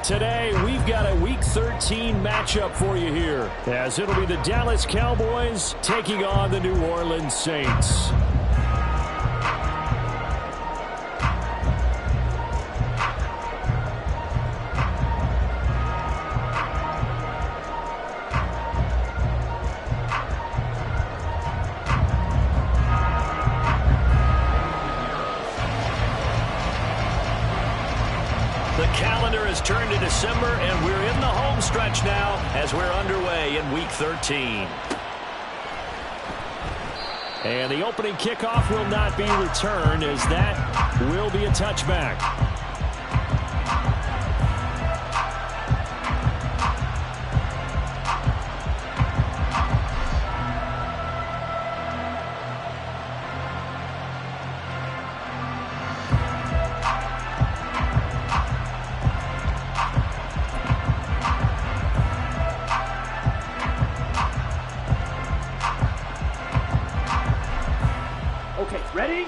today we've got a Week 13 matchup for you here, as it'll be the Dallas Cowboys taking on the New Orleans Saints. Turn to December, and we're in the home stretch now as we're underway in Week 13. And the opening kickoff will not be returned, as that will be a touchback. Ready?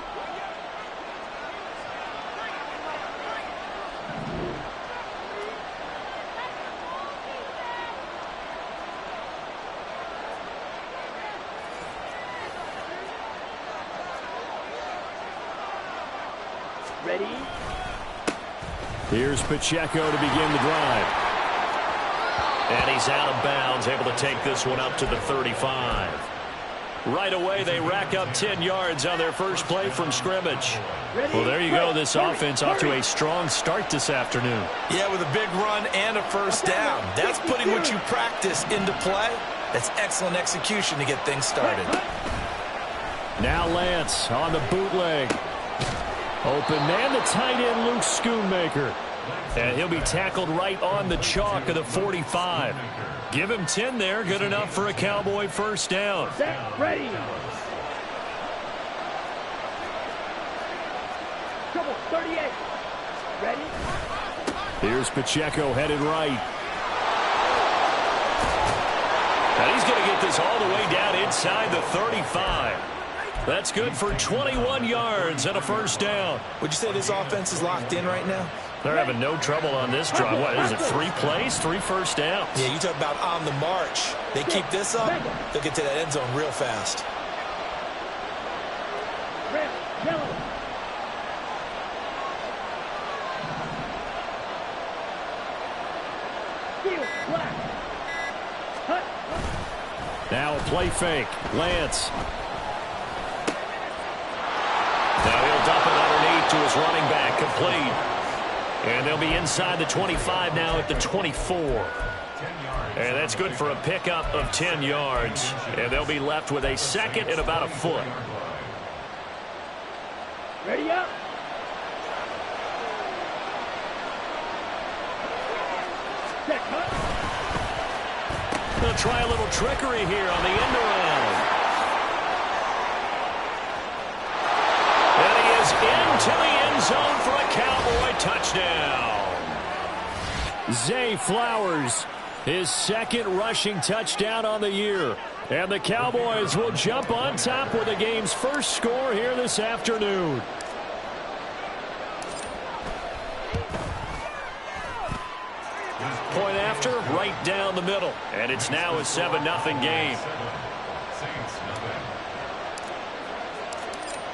Ready? Here's Pacheco to begin the drive. And he's out of bounds, able to take this one up to the 35. Right away, they rack up 10 yards on their first play from scrimmage. Well, there you go. This offense off to a strong start this afternoon. Yeah, with a big run and a first down. That's putting what you practice into play. That's excellent execution to get things started. Now Lance on the bootleg. Open man, the tight end, Luke Schoonmaker. And he'll be tackled right on the chalk of the 45. Give him 10 there. Good enough for a Cowboy first down. Set, ready. Trouble, 38. Ready. Here's Pacheco headed right. And he's going to get this all the way down inside the 35. That's good for 21 yards and a first down. Would you say this offense is locked in right now? They're having no trouble on this drive. What is it, 3 plays, 3 first downs? Yeah, you talk about on the march. They keep this up, they'll get to that end zone real fast. Red, yellow. Field, black. Hut. Now a play fake. Lance. Now he'll dump it underneath to his running back, complete. And they'll be inside the 25 now at the 24. And that's good for a pickup of 10 yards. And they'll be left with a second and about a foot. Ready up. Set, cut. They'll try a little trickery here on the end around. And he is into the end zone for a Cowboy touchdown. Zay Flowers, his second rushing touchdown on the year. And the Cowboys will jump on top with the game's first score here this afternoon. Point after, right down the middle. And it's now a 7-0 game.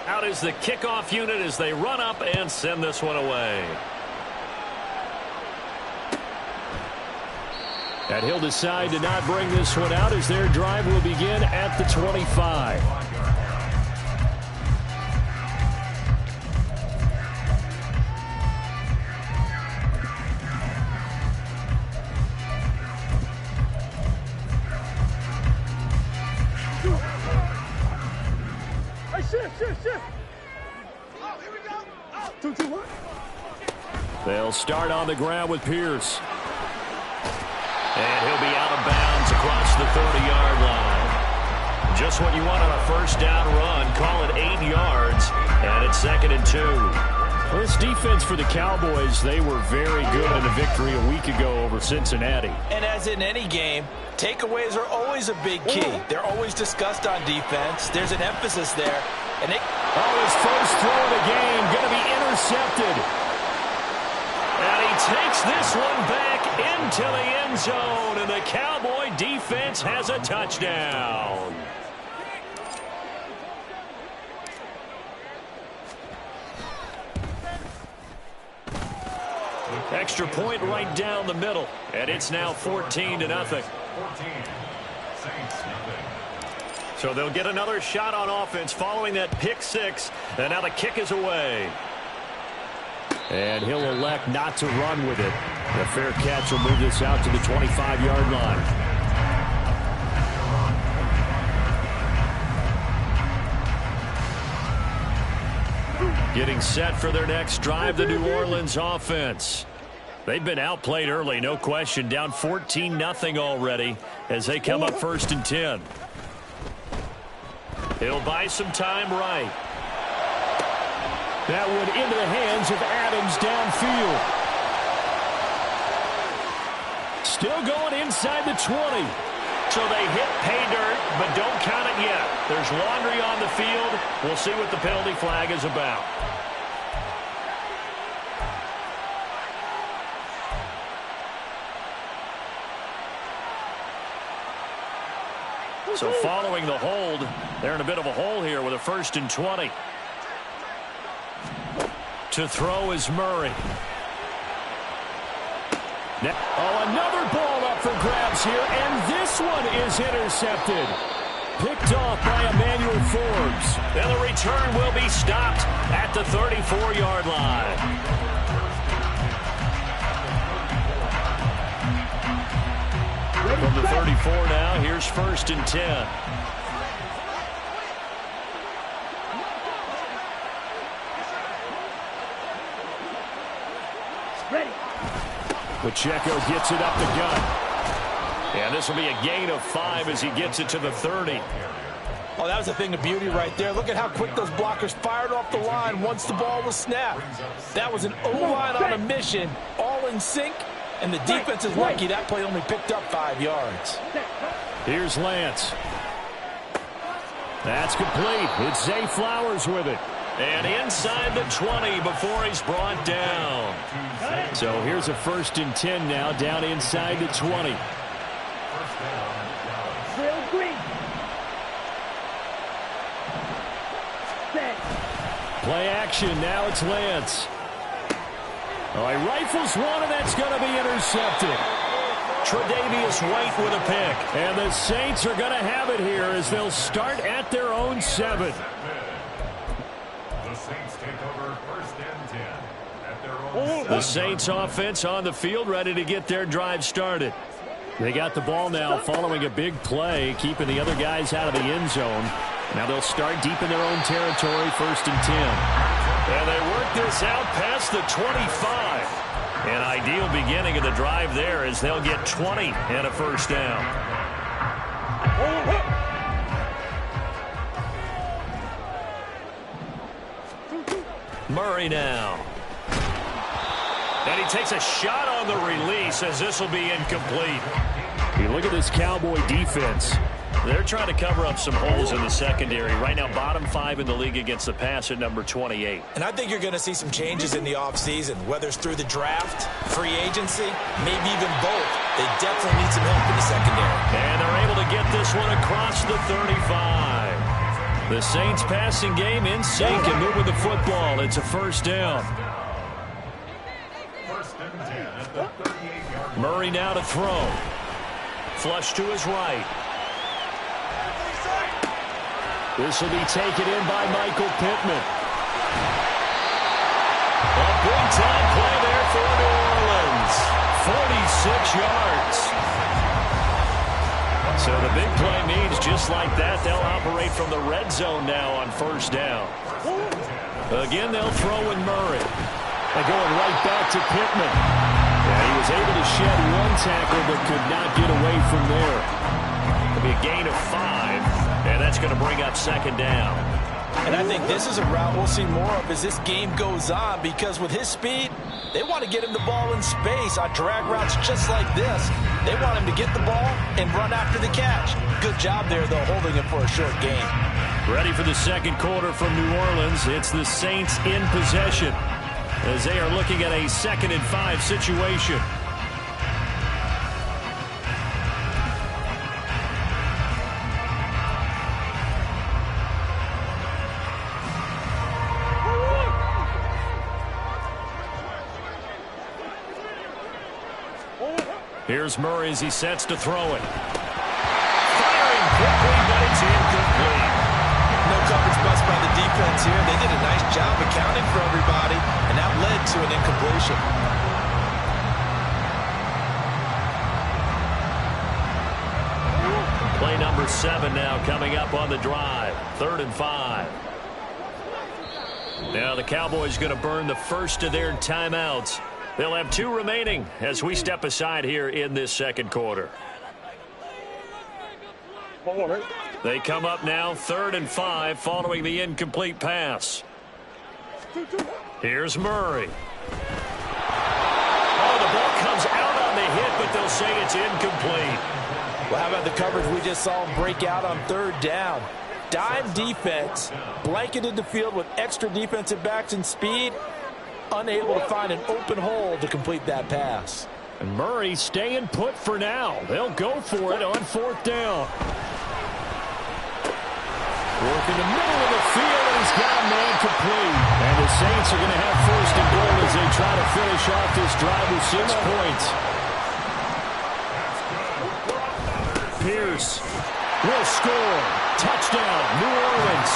Out is the kickoff unit as they run up and send this one away. And he'll decide to not bring this one out as their drive will begin at the 25. Shift. Oh, here we go. Oh. 2-2-1. They'll start on the ground with Pierce. And he'll be out of bounds across the 30-yard line. Just what you want on a first down run. Call it 8 yards. And it's 2nd and 2. Well, this defense for the Cowboys, they were very good in the victory a week ago over Cincinnati. And as in any game, takeaways are always a big key. They're always discussed on defense. There's an emphasis there. And his first throw of the game going to be intercepted. And he takes this one back into the end zone, and the Cowboy defense has a touchdown. Extra point right down the middle, and it's now 14-0. So they'll get another shot on offense following that pick six, and now the kick is away. And he'll elect not to run with it. The fair catch will move this out to the 25-yard line. Getting set for their next drive, the New Orleans offense. They've been outplayed early, no question. Down 14-0 already as they come up 1st and 10. He'll buy some time right. That one into the hands of Adams downfield. Still going inside the 20. So they hit pay dirt, but don't count it yet. There's laundry on the field. We'll see what the penalty flag is about. So following the hold, they're in a bit of a hole here with a 1st and 20. To throw is Murray. Another ball up for grabs here, and this one is intercepted. Picked off by Emmanuel Forbes. And the return will be stopped at the 34-yard line. From the 34 now, here's 1st and 10. Ready. Pacheco gets it up the gut. And this will be a gain of 5 as he gets it to the 30. Oh, that was a thing of beauty right there. Look at how quick those blockers fired off the line once the ball was snapped. That was an O-line on a mission, all in sync. And the defense is lucky that play only picked up 5 yards. Here's Lance. That's complete. It's Zay Flowers with it. And inside the 20 before he's brought down. So here's a 1st and 10 now, down inside the 20. Play action. Now it's Lance. Oh, he rifles one, and that's going to be intercepted. Tre'Davious White with a pick. And the Saints are going to have it here as they'll start at their own 7. The Saints take over 1st and 10 at their own. The Saints offense on the field, ready to get their drive started. They got the ball now following a big play, keeping the other guys out of the end zone. Now they'll start deep in their own territory, 1st and 10. And they work this out past the 25. An ideal beginning of the drive there as they'll get 20 and a 1st down. Murray now. And he takes a shot on the release as this will be incomplete. You look at this Cowboy defense. They're trying to cover up some holes in the secondary. Right now, bottom 5 in the league against the pass at number 28. And I think you're going to see some changes in the offseason, whether it's through the draft, free agency, maybe even both. They definitely need some help in the secondary. And they're able to get this one across the 35. The Saints passing game in sync and moving the football. It's a 1st down. 1st and 10 at the 38-yard line. Murray now to throw. Flush to his right. This will be taken in by Michael Pittman. A big-time play there for New Orleans. 46 yards. So the big play means just like that, they'll operate from the red zone now on 1st down. Again, they'll throw in Murray. They're going right back to Pittman. Yeah, he was able to shed one tackle but could not get away from there. It'll be a gain of 5. And that's going to bring up 2nd down. And I think this is a route we'll see more of as this game goes on, because with his speed, they want to get him the ball in space on drag routes just like this. They want him to get the ball and run after the catch. Good job there, though, holding him for a short gain. Ready for the 2nd quarter from New Orleans. It's the Saints in possession. as they are looking at a 2nd and 5 situation. Here's Murray as he sets to throw it. Firing quickly, but it's incomplete. No coverage bust by the defense here. They did a nice job accounting for everybody, and that led to an incompletion. Play number 7 now coming up on the drive. 3rd and 5. Now the Cowboys going to burn the first of their timeouts. They'll have 2 remaining as we step aside here in this 2nd quarter. They come up now 3rd and 5 following the incomplete pass. Here's Murray. Oh, the ball comes out on the hit, but they'll say it's incomplete. Well, how about the coverage we just saw him break out on 3rd down? Dime defense, blanketed the field with extra defensive backs and speed, unable to find an open hole to complete that pass. And Murray staying put for now. They'll go for it on 4th down. Work in the middle of the field, and he's got a man complete. And the Saints are going to have 1st and goal as they try to finish off this drive with 6 points. Pierce will score. Touchdown, New Orleans.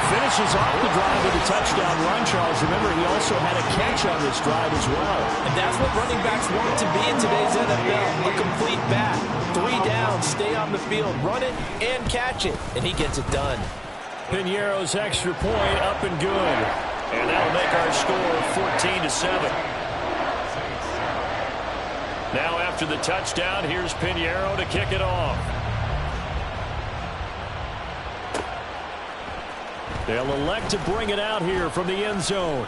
Finishes off the drive with a touchdown run, Charles. Remember, he also had a catch on this drive as well. And that's what running backs want to be in today's NFL. A complete back. 3 downs, stay on the field, run it, and catch it. And he gets it done. Pinheiro's extra point up and good. And that'll make our score 14-7. Now after the touchdown, here's Pinheiro to kick it off. They'll elect to bring it out here from the end zone.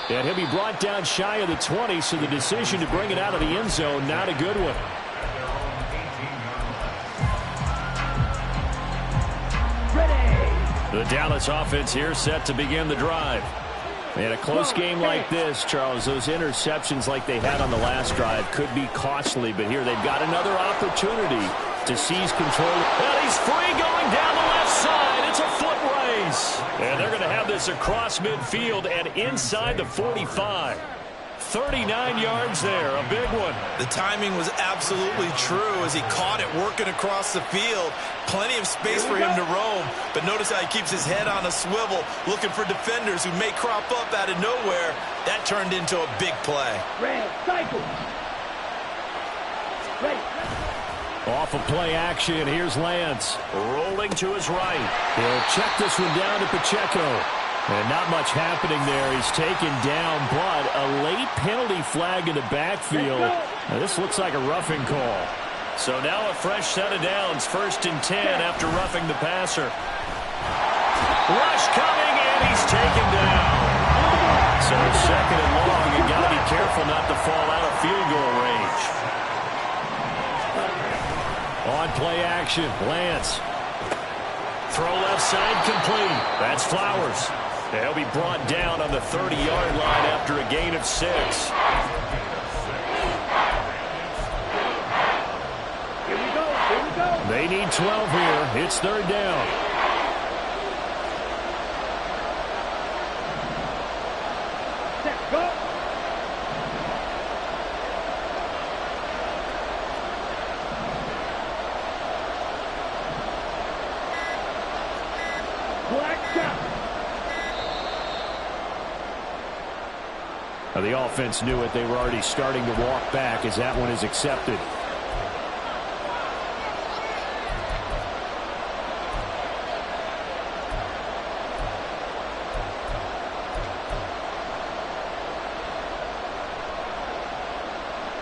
And he'll be brought down shy of the 20, so the decision to bring it out of the end zone, not a good one. The Dallas offense here set to begin the drive. And a close game like this, Charles, those interceptions like they had on the last drive could be costly, but here they've got another opportunity to seize control. And he's free going down the left side. It's a foot race. And they're going to have this across midfield and inside the 45. 39 yards there, a big one. The timing was absolutely true as he caught it working across the field. Plenty of space for him to roam, but notice how he keeps his head on a swivel, looking for defenders who may crop up out of nowhere. That turned into a big play. Red, cycle. Red. Off of play action, here's Lance. Rolling to his right. He'll check this one down to Pacheco. And not much happening there. He's taken down, but a late penalty flag in the backfield. Now, this looks like a roughing call. So now a fresh set of downs. 1st and 10 after roughing the passer. Rush coming, and he's taken down. So 2nd and long. You got to be careful not to fall out of field goal range. On play action, Lance. Throw left side complete. That's Flowers. They'll be brought down on the 30-yard line after a gain of 6. Here we go. Here we go. They need 12 here. It's 3rd down. Set, go. Black down. Now, the offense knew it. They were already starting to walk back as that one is accepted.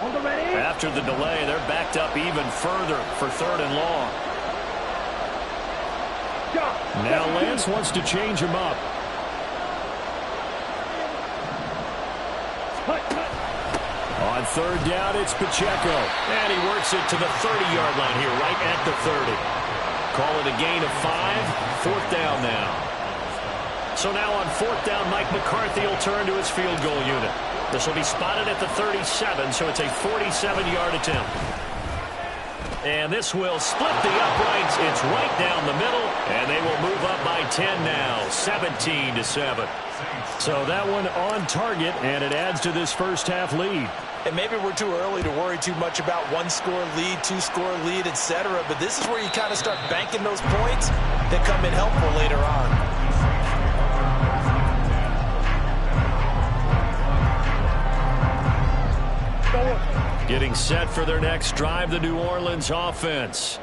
On the ready. After the delay, they're backed up even further for 3rd and long. Now Lance wants to change him up. On 3rd down, it's Pacheco. And he works it to the 30-yard line here, right at the 30. Call it a gain of 5. 4th down now. So now on 4th down, Mike McCarthy will turn to his field goal unit. This will be spotted at the 37, so it's a 47-yard attempt. And this will split the uprights. It's right down the middle, and they will move up by 10 now, 17-7. So that one on target, and it adds to this first half lead. And maybe we're too early to worry too much about 1-score lead, 2-score lead, etc. But this is where you kind of start banking those points that come in helpful later on. Getting set for their next drive, the New Orleans offense.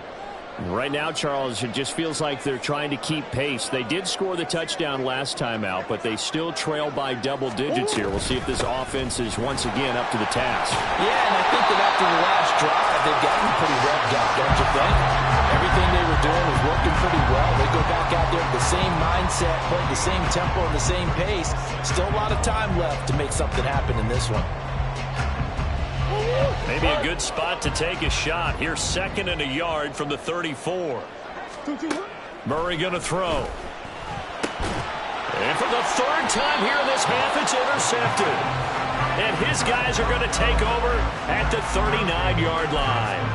Right now, Charles, it just feels like they're trying to keep pace. They did score the touchdown last time out, but they still trail by double digits here. We'll see if this offense is once again up to the task. Yeah, and I think that after the last drive, they've gotten pretty revved up, don't you think? Everything they were doing was working pretty well. They go back out there with the same mindset, playing the same tempo and the same pace. Still a lot of time left to make something happen in this one. Maybe a good spot to take a shot. Here's 2nd and a yard from the 34. Murray going to throw. And for the 3rd time here in this half, it's intercepted. And his guys are going to take over at the 39-yard line.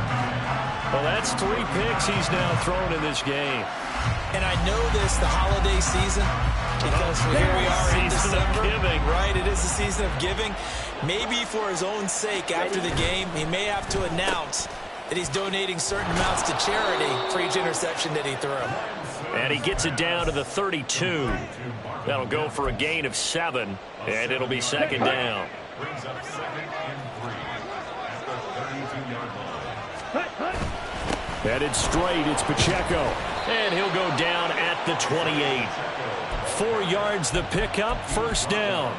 Well, that's 3 picks he's now thrown in this game. And I know this, the holiday season, because here we are in December. Giving. Right, it is the season of giving. Maybe for his own sake after the game, he may have to announce that he's donating certain amounts to charity for each interception that he threw. And he gets it down to the 32. That'll go for a gain of 7, and it'll be 2nd down. Brings up 2nd and 3 at the 32-yard line. Headed straight, it's Pacheco. And he'll go down at the 28. 4 yards the pickup, 1st down.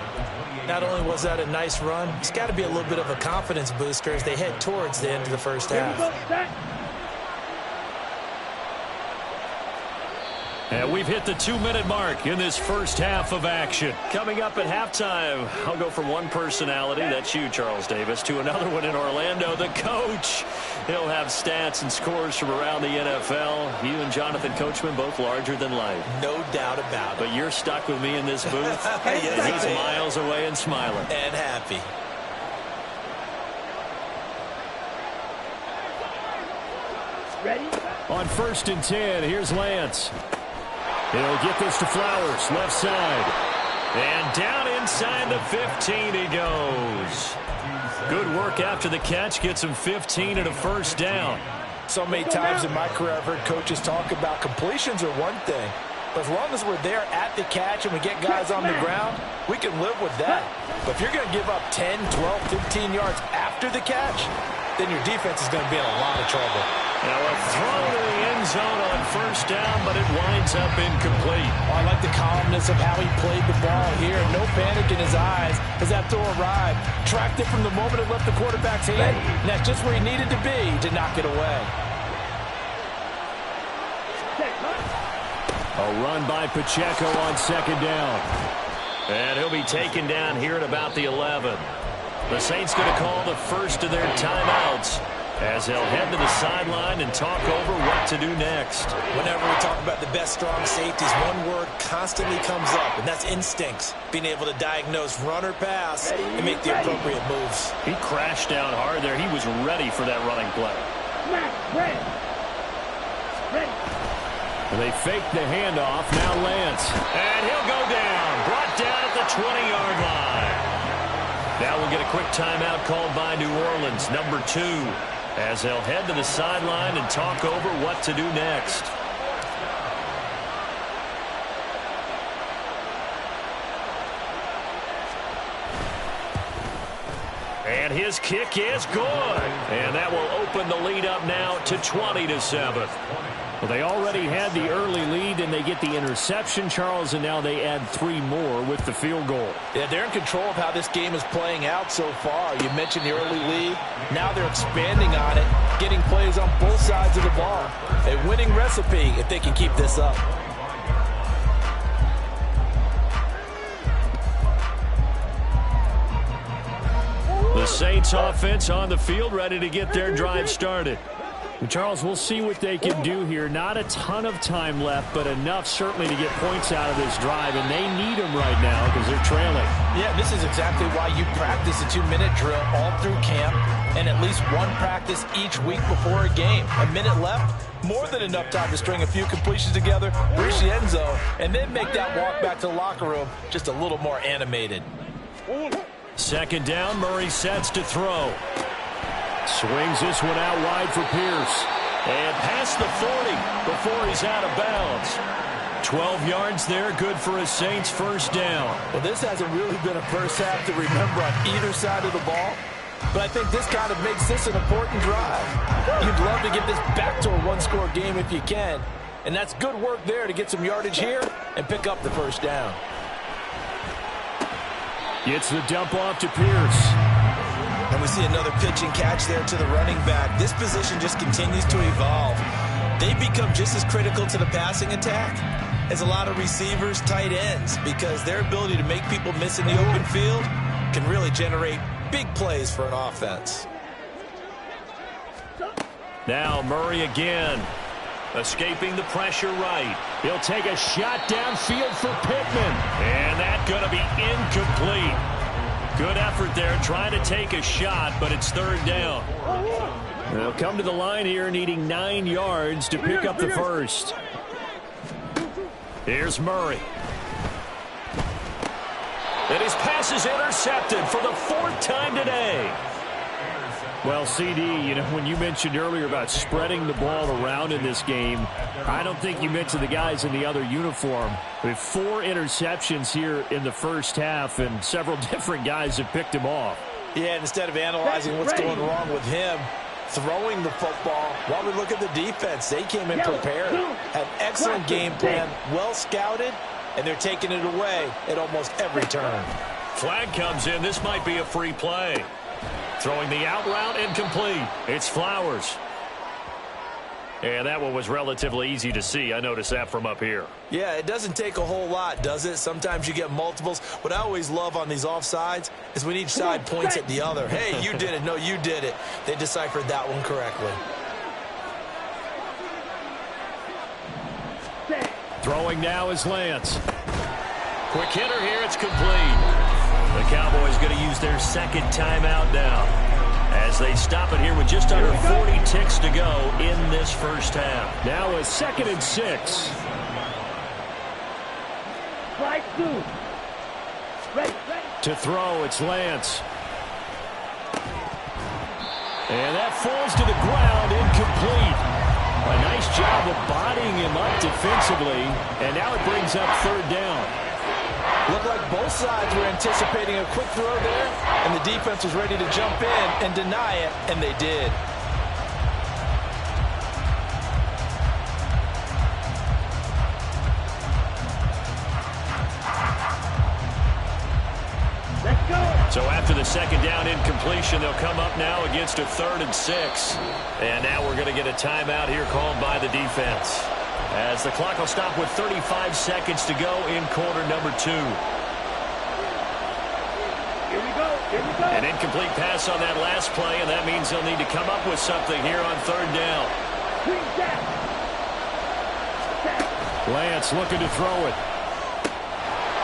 Not only was that a nice run, it's got to be a little bit of a confidence booster as they head towards the end of the first half. And we've hit the 2-minute mark in this first half of action. Coming up at halftime, I'll go from one personality, that's you, Charles Davis, to another one in Orlando, the coach. He'll have stats and scores from around the NFL. You and Jonathan Coachman, both larger than life. No doubt about it. But you're stuck with me in this booth. Yes, he's miles away and smiling. And happy. Ready? On 1st and 10, here's Lance. He'll get this to Flowers, left side. And down inside the 15 he goes. Good work after the catch. Gets him 15 and a 1st down. So many times in my career I've heard coaches talk about completions are one thing. But as long as we're there at the catch and we get guys on the ground, we can live with that. But if you're going to give up 10, 12, 15 yards after the catch, then your defense is going to be in a lot of trouble. Now a throw to the end zone on 1st down, but it winds up incomplete. I like the calmness of how he played the ball here. No panic in his eyes as that throw arrived. Tracked it from the moment it left the quarterback's hand, and that's just where he needed to be to knock it away. A run by Pacheco on 2nd down. And he'll be taken down here at about the 11. The Saints going to call the first of their timeouts as they'll head to the sideline and talk over what to do next. Whenever we talk about the best strong safeties, one word constantly comes up, and that's instincts. Being able to diagnose run or pass and make the appropriate moves. He crashed down hard there. He was ready for that running play. Ready. And they fake the handoff. Now Lance. And he'll go down. Brought down at the 20-yard line. Now we'll get a quick timeout called by New Orleans, number 2, as they'll head to the sideline and talk over what to do next. And his kick is good. And that will open the lead up now to 20-7. Well, they already had the early lead, and they get the interception, Charles, and now they add 3 more with the field goal. Yeah, they're in control of how this game is playing out so far. You mentioned the early lead. Now they're expanding on it, getting plays on both sides of the ball. A winning recipe if they can keep this up. The Saints offense on the field, ready to get their drive started. Charles, we'll see what they can do here. Not a ton of time left, but enough certainly to get points out of this drive, and they need them right now because they're trailing. Yeah, this is exactly why you practice a 2-minute drill all through camp and at least one practice each week before a game. A minute left, more than enough time to string a few completions together, reach the end zone, and then make that walk back to the locker room just a little more animated. Second down, Murray sets to throw. Swings this one out wide for Pierce. And past the 40 before he's out of bounds. 12 yards there, good for a Saints first down. Well, this hasn't really been a first half to remember on either side of the ball. But I think this kind of makes this an important drive. You'd love to get this back to a one-score game if you can. And that's good work there to get some yardage here and pick up the first down. Gets the dump off to Pierce. And we see another pitch and catch there to the running back. This position just continues to evolve. They become just as critical to the passing attack as a lot of receivers, tight ends, because their ability to make people miss in the open field can really generate big plays for an offense. Now Murray again. Escaping the pressure right. He'll take a shot downfield for Pittman. And that's going to be incomplete. Good effort there trying to take a shot, but it's third down. They'll come to the line here needing 9 yards to pick up the first. Here's Murray. And his pass is intercepted for the 4th time today. Well, CD, you know, when you mentioned earlier about spreading the ball around in this game, I don't think you mentioned the guys in the other uniform. With 4 interceptions here in the first half, and several different guys have picked him off. Yeah, and instead of analyzing what's going wrong with him, throwing the football, while we look at the defense, they came in prepared. Had an excellent game plan, well scouted, and they're taking it away at almost every turn. Flag comes in. This might be a free play. Throwing the out route incomplete. It's Flowers. And that one was relatively easy to see. I noticed that from up here. Yeah, it doesn't take a whole lot, does it? Sometimes you get multiples. What I always love on these offsides is when each side points at the other. Hey, you did it. No, you did it. They deciphered that one correctly. Throwing now is Lance. Quick hitter here. It's complete. The Cowboys going to use their second timeout now as they stop it here with just under 40 ticks to go in this first half. Now a 2nd and 6. To throw, it's Lance. And that falls to the ground, incomplete. A nice job of bodying him up defensively, and now it brings up 3rd down. Looked like both sides were anticipating a quick throw there, and the defense was ready to jump in and deny it, and they did. Let's go. So after the 2nd down incompletion, they'll come up now against a 3rd and 6. And now we're going to get a timeout here called by the defense, as the clock will stop with 35 seconds to go in quarter number 2. Here we go. Here we go. An incomplete pass on that last play, and that means they'll need to come up with something here on 3rd down. Lance looking to throw it.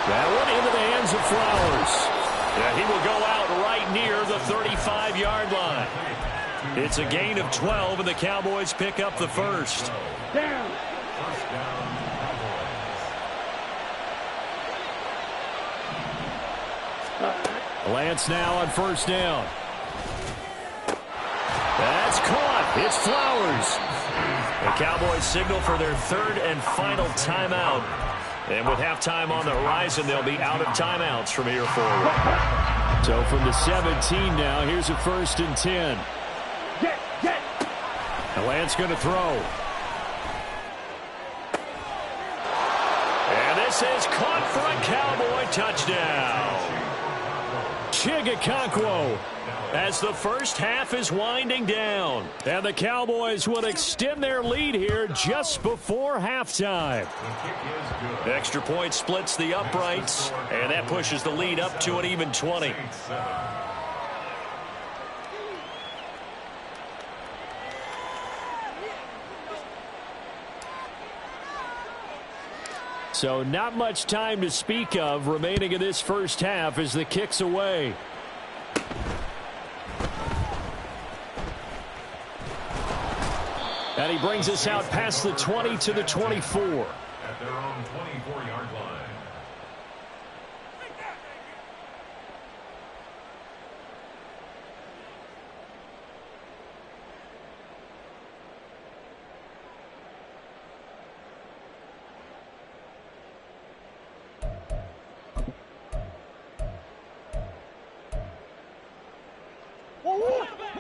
That one into the hands of Flowers. Yeah, he will go out right near the 35-yard line. It's a gain of 12, and the Cowboys pick up the first. Down. Lance now on 1st down. That's caught. It's Flowers. The Cowboys signal for their 3rd and final timeout. And with halftime on the horizon, they'll be out of timeouts from here forward. So from the 17 now, here's a 1st and 10. Get. And Lance going to throw. And this is caught for a Cowboy touchdown. Chigakonkwo, as the first half is winding down. And the Cowboys will extend their lead here just before halftime. Extra point splits the uprights, and that pushes the lead up to an even 20. So not much time to speak of remaining in this first half as the kick's away. And he brings us out past the 20 to the 24. At their own 24-yard line.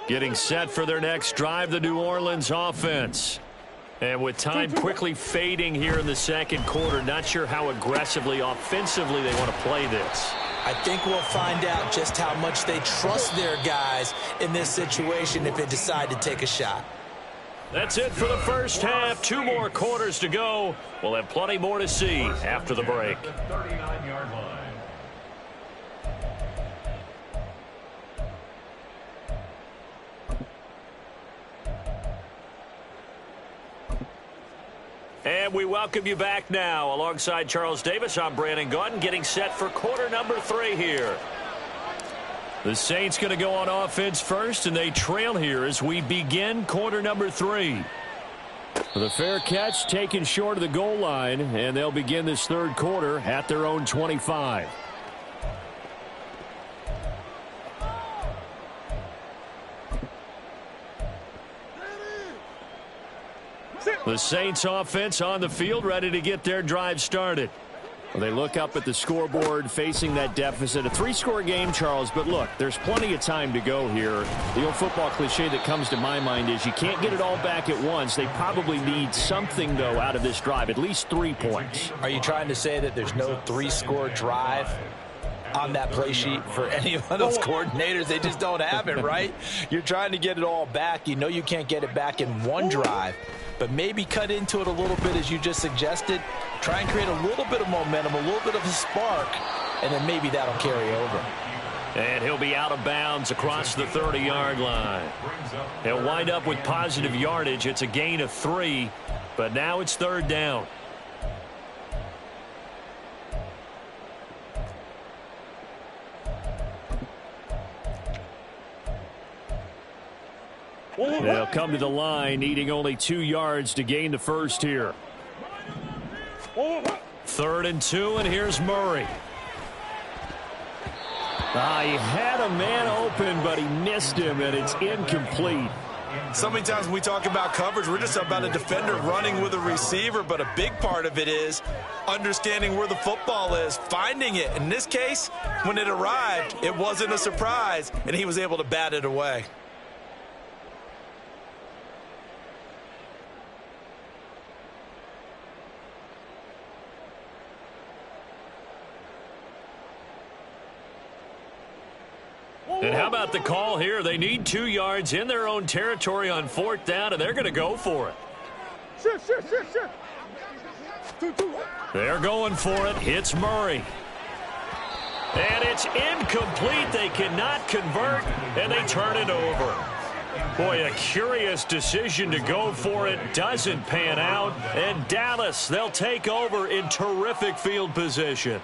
Getting set for their next drive, the New Orleans offense. And with time quickly fading here in the second quarter, not sure how aggressively, offensively they want to play this. I think we'll find out just how much they trust their guys in this situation if they decide to take a shot. That's it for the first half. 2 more quarters to go. We'll have plenty more to see after the break. The 39-yard line. And we welcome you back now. Alongside Charles Davis, I'm Brandon Gaudin, getting set for quarter number 3 here. The Saints going to go on offense first, and they trail here as we begin quarter number 3. The fair catch taken short of the goal line, and they'll begin this third quarter at their own 25. The Saints offense on the field, ready to get their drive started. Well, they look up at the scoreboard, facing that deficit. A 3-score game, Charles, but look, there's plenty of time to go here. The old football cliche that comes to my mind is you can't get it all back at once. They probably need something, though, out of this drive, at least 3 points. Are you trying to say that there's no 3-score drive on that play sheet for any of those coordinators? They just don't have it, right? You're trying to get it all back. You know you can't get it back in one drive. But maybe cut into it a little bit, as you just suggested. Try and create a little bit of momentum, a little bit of a spark, and then maybe that'll carry over. And he'll be out of bounds across the 30-yard line. He'll wind up with positive yardage. It's a gain of 3, but now it's third down. They'll come to the line, needing only 2 yards to gain the first here. 3rd and 2, and here's Murray. He had a man open, but he missed him, and it's incomplete. So many times when we talk about coverage, we're just about a defender running with a receiver, but a big part of it is understanding where the football is, finding it. In this case, when it arrived, it wasn't a surprise, and he was able to bat it away. And how about the call here? They need 2 yards in their own territory on 4th down, and they're going to go for it. They're going for it. Hits Murray. And it's incomplete. They cannot convert, and they turn it over. Boy, a curious decision to go for it. Doesn't pan out. And Dallas, they'll take over in terrific field position.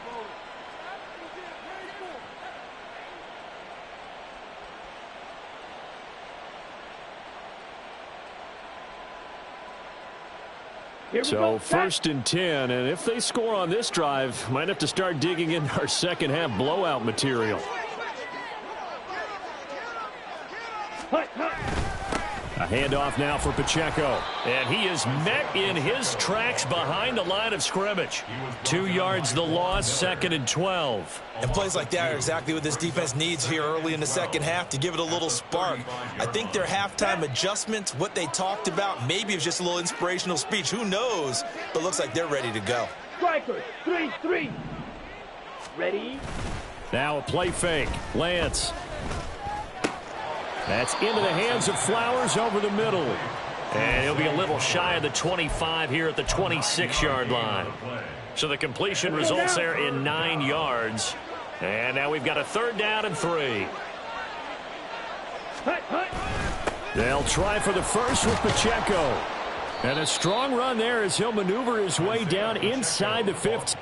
So 1st and 10, and if they score on this drive, might have to start digging in our second half blowout material. A handoff now for Pacheco, and he is met in his tracks behind the line of scrimmage. 2 yards the loss, 2nd and 12. And plays like that are exactly what this defense needs here early in the second half to give it a little spark. I think their halftime adjustments, what they talked about, maybe it was just a little inspirational speech. Who knows? But looks like they're ready to go. Striker, 3-3. Ready? Now a play fake. Lance. That's into the hands of Flowers over the middle. And he'll be a little shy of the 25 here at the 26-yard line. So the completion results there in 9 yards. And now we've got a 3rd down and 3. They'll try for the first with Pacheco. And a strong run there as he'll maneuver his way down inside the 15.